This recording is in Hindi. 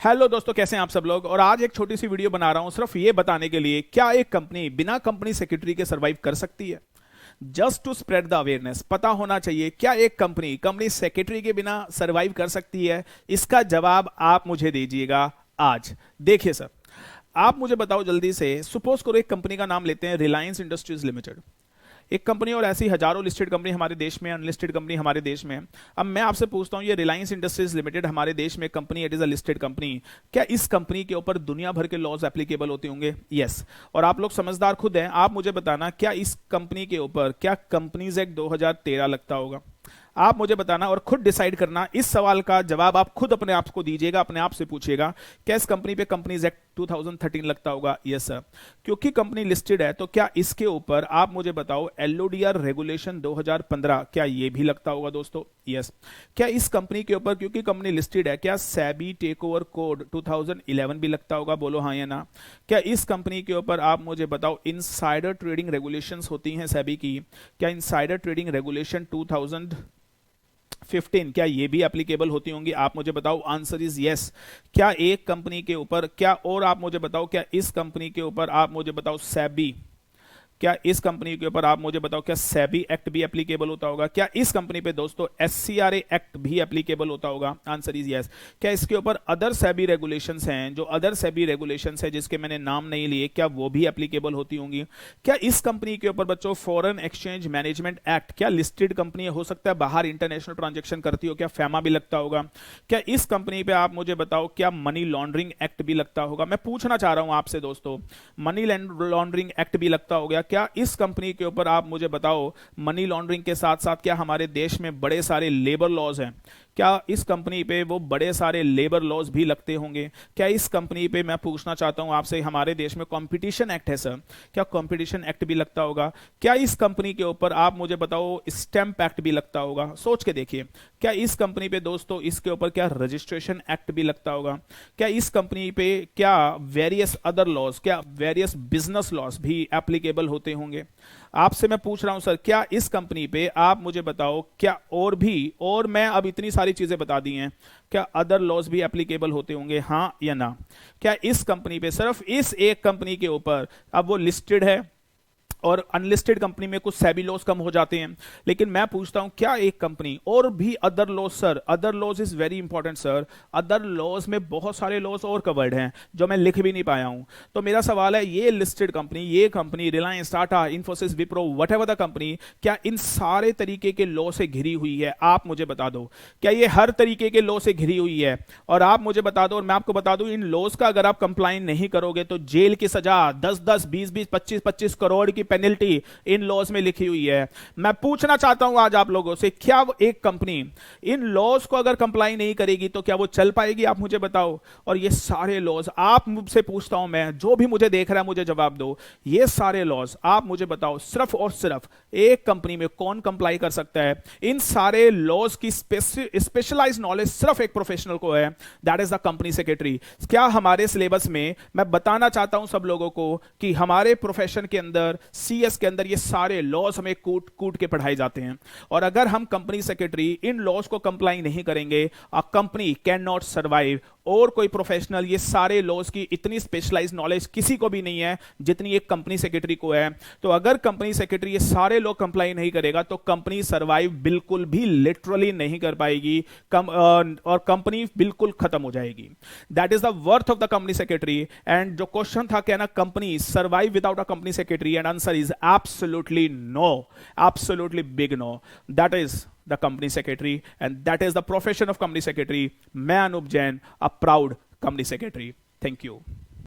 हेलो दोस्तों, कैसे हैं आप सब लोग। और आज एक छोटी सी वीडियो बना रहा हूं सिर्फ ये बताने के लिए क्या एक कंपनी बिना कंपनी सेक्रेटरी के सरवाइव कर सकती है। Just to spread the awareness, पता होना चाहिए क्या एक कंपनी कंपनी सेक्रेटरी के बिना सरवाइव कर सकती है। इसका जवाब आप मुझे दीजिएगा आज। देखिए सर, आप मुझे बताओ जल्दी से, सपोज करो एक कंपनी का नाम लेते हैं रिलायंस इंडस्ट्रीज लिमिटेड। एक कंपनी और ऐसी हजारों लिस्टेड कंपनी हमारे देश में, अनलिस्टेड कंपनी हमारे देश में। अब मैं आपसे पूछता हूं, ये रिलायंस इंडस्ट्रीज लिमिटेड हमारे देश में company, it is a listed company, क्या इस कंपनी के ऊपर दुनिया भर के लॉज एप्लीकेबल होते होंगे? यस। और आप लोग समझदार खुद हैं, आप मुझे बताना क्या इस कंपनी के ऊपर क्या कंपनीज एक्ट 2013 लगता होगा? आप मुझे बताना और खुद डिसाइड करना। इस सवाल का जवाब आप खुद अपने आप को दीजिएगा, अपने आप से पूछिएगा क्या इस कंपनी पे कंपनीज एक्ट 2013 लगता होगा? Yes sir. क्योंकि कंपनी लिस्टेड है तो क्या इसके ऊपर आप मुझे बताओ एलओडीआर रेगुलेशन 2015 क्या ये भी लगता होगा दोस्तों? यस। क्या इस कंपनी के ऊपर, क्योंकि कंपनी लिस्टेड है, क्या सेबी टेक ओवर कोड 2011 भी लगता होगा? बोलो हाँ या ना। क्या इस कंपनी के ऊपर आप मुझे बताओ इनसाइडर ट्रेडिंग रेगुलेशंस होती हैं सेबी की, क्या इनसाइडर ट्रेडिंग रेगुलेशन 2015 क्या ये भी एप्लीकेबल होती होंगी? आप मुझे बताओ। Answer is yes. क्या एक कंपनी के ऊपर क्या, और आप मुझे बताओ क्या इस कंपनी के ऊपर आप मुझे बताओ सेबी, क्या इस कंपनी के ऊपर आप मुझे बताओ क्या सेबी एक्ट भी एप्लीकेबल होता होगा? क्या इस कंपनी पे दोस्तों एससीआरए एक्ट भी एप्लीकेबल होता होगा? Answer is yes. क्या इसके ऊपर अदर सेबी रेगुलेशंस हैं, जो अदर सेबी रेगुलेशंस है जिसके मैंने नाम नहीं लिए, क्या वो भी एप्लीकेबल होती होंगी? क्या इस कंपनी के ऊपर बच्चों फॉरेन एक्सचेंज मैनेजमेंट एक्ट, क्या लिस्टेड कंपनी हो सकता है बाहर इंटरनेशनल ट्रांजेक्शन करती हो, क्या फैमा भी लगता होगा? क्या इस कंपनी पे आप मुझे बताओ क्या मनी लॉन्ड्रिंग एक्ट भी लगता होगा? मैं पूछना चाह रहा हूं आपसे दोस्तों, मनी लॉन्ड्रिंग एक्ट भी लगता होगा? क्या इस कंपनी के ऊपर आप मुझे बताओ मनी लॉन्ड्रिंग के साथ साथ क्या हमारे देश में बड़े सारे लेबर लॉज हैं, क्या इस कंपनी पे वो बड़े सारे लेबर लॉज भी लगते होंगे? क्या इस कंपनी पे मैं पूछना चाहता हूं आपसे, हमारे देश में कंपटीशन एक्ट है सर, क्या कंपटीशन एक्ट भी लगता होगा? क्या इस कंपनी के ऊपर आप मुझे बताओ स्टैंप एक्ट भी लगता होगा? सोच के देखिए। क्या इस कंपनी पे दोस्तों इसके ऊपर क्या रजिस्ट्रेशन एक्ट भी लगता होगा? क्या इस कंपनी पे क्या वेरियस अदर लॉज, क्या वेरियस बिजनेस लॉज भी एप्लीकेबल होते होंगे? आपसे मैं पूछ रहा हूं सर, क्या इस कंपनी पे आप मुझे बताओ क्या और भी, और मैं अब इतनी सारी चीजें बता दी हैं, क्या अदर लॉज भी एप्लीकेबल होते होंगे? हाँ या ना। क्या इस कंपनी पे, सिर्फ इस एक कंपनी के ऊपर, अब वो लिस्टेड है और अनलिस्टेड कंपनी में कुछ सेबी लॉस कम हो जाते हैं, लेकिन मैं पूछता हूं क्या एक कंपनी और भी other laws? Sir other laws is very important sir. Other laws में बहुत सारे लॉस और कवर्ड हैं जो मैं लिख भी नहीं पाया हूं। तो मेरा सवाल है, ये लिस्टेड कंपनी, ये company Reliance, Tata, Infosys, Wipro, whatever the company, क्या इन सारे तरीके के लॉ से घिरी हुई है? आप मुझे बता दो। क्या ये हर तरीके के लॉ से घिरी हुई है? और आप मुझे बता दो, और मैं आपको बता दूं, इन लॉस का अगर आप कंप्लाइन नहीं करोगे तो जेल की सजा 10-10, 20-20, 25-25 करोड़ की पेनल्टी इन लॉज में लिखी हुई है। मैं पूछना चाहता हूं आज आप लोगों से, क्या एक कंपनी इन लॉज को अगर कंप्लाई नहीं करेगी तो क्या वो चल पाएगी? आप मुझे बताओ। और ये सारे लॉज आप मुझसे पूछता हूं, मैं, जो भी मुझे देख रहा है मुझे जवाब दो, ये सारे लॉज आप मुझे बताओ सिर्फ और सिर्फ एक कंपनी में कौन कंप्लाई कर सकता है? इन सारे लॉज की स्पेशलाइज्ड नॉलेज सिर्फ एक प्रोफेशनल को है, that is the company secretary. क्या हमारे सिलेबस में, मैं बताना चाहता हूं सब लोगों को कि हमारे प्रोफेशन के अंदर, सीएस के अंदर, ये सारे लॉज हमें कूट कूट के पढ़ाए जाते हैं। और अगर हम कंपनी सेक्रेटरी इन लॉज को कंप्लाई नहीं करेंगे, a company can not survive. और कोई प्रोफेशनल, ये सारे लॉज की इतनी स्पेशलाइज्ड नॉलेज किसी को भी नहीं है जितनी एक कंपनी सेक्रेटरी को है। तो अगर कंपनी सेक्रेटरी ये सारे लॉ कंप्लाई नहीं करेगा तो कंपनी सर्वाइव बिल्कुल भी लिटरली नहीं कर पाएगी, और कंपनी बिल्कुल खत्म हो जाएगी। That is the worth of the company secretary. And जो क्वेश्चन था, क्या ना company survive without a company secretary, and answer is absolutely no, absolutely big no. That is the company secretary, and that is the profession of company secretary. मैं Anoop Jain, a proud company secretary. Thank you.